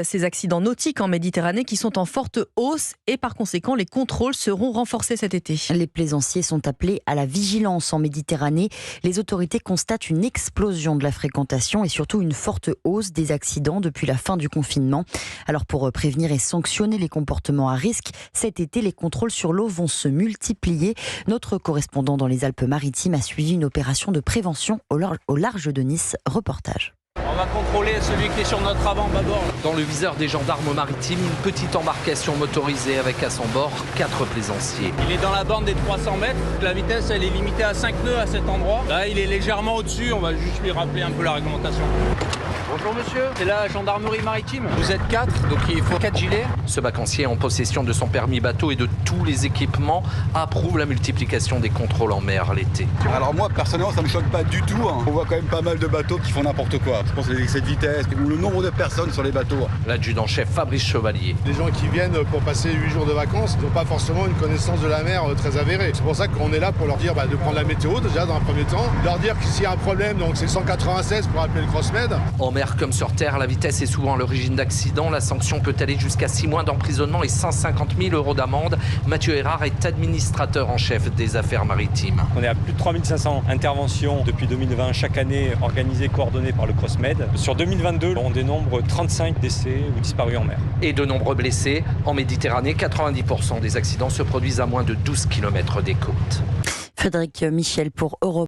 Ces accidents nautiques en Méditerranée qui sont en forte hausse et par conséquent les contrôles seront renforcés cet été. Les plaisanciers sont appelés à la vigilance en Méditerranée. Les autorités constatent une explosion de la fréquentation et surtout une forte hausse des accidents depuis la fin du confinement. Alors pour prévenir et sanctionner les comportements à risque, cet été les contrôles sur l'eau vont se multiplier. Notre correspondant dans les Alpes-Maritimes a suivi une opération de prévention au large de Nice. Reportage. On va contrôler celui qui est sur notre avant-bâbord. Dans le viseur des gendarmes maritimes, une petite embarcation motorisée avec à son bord 4 plaisanciers. Il est dans la bande des 300 mètres. La vitesse, elle est limitée à 5 nœuds à cet endroit. Là, il est légèrement au-dessus. On va juste lui rappeler un peu la réglementation. Bonjour monsieur, c'est la gendarmerie maritime. Vous êtes 4, donc il faut 4 gilets. Ce vacancier en possession de son permis bateau et de tous les équipements approuve la multiplication des contrôles en mer l'été. Alors moi personnellement ça me choque pas du tout. On voit quand même pas mal de bateaux qui font n'importe quoi. Je pense que les excès de vitesse ou le nombre de personnes sur les bateaux. L'adjudant-chef Fabrice Chevalier. Les gens qui viennent pour passer 8 jours de vacances n'ont pas forcément une connaissance de la mer très avérée. C'est pour ça qu'on est là pour leur dire de prendre la météo déjà dans un premier temps. Leur dire que s'il y a un problème, donc c'est 196 pour appeler le Crossmed. En mer comme sur terre, la vitesse est souvent à l'origine d'accidents. La sanction peut aller jusqu'à 6 mois d'emprisonnement et 150 000 € d'amende. Mathieu Erard est administrateur en chef des affaires maritimes. On est à plus de 3500 interventions depuis 2020 chaque année organisées, coordonnées par le Crossmed. Sur 2022, on dénombre 35 décès ou disparus en mer. Et de nombreux blessés. En Méditerranée, 90% des accidents se produisent à moins de 12 km des côtes. Frédéric Michel pour Europe.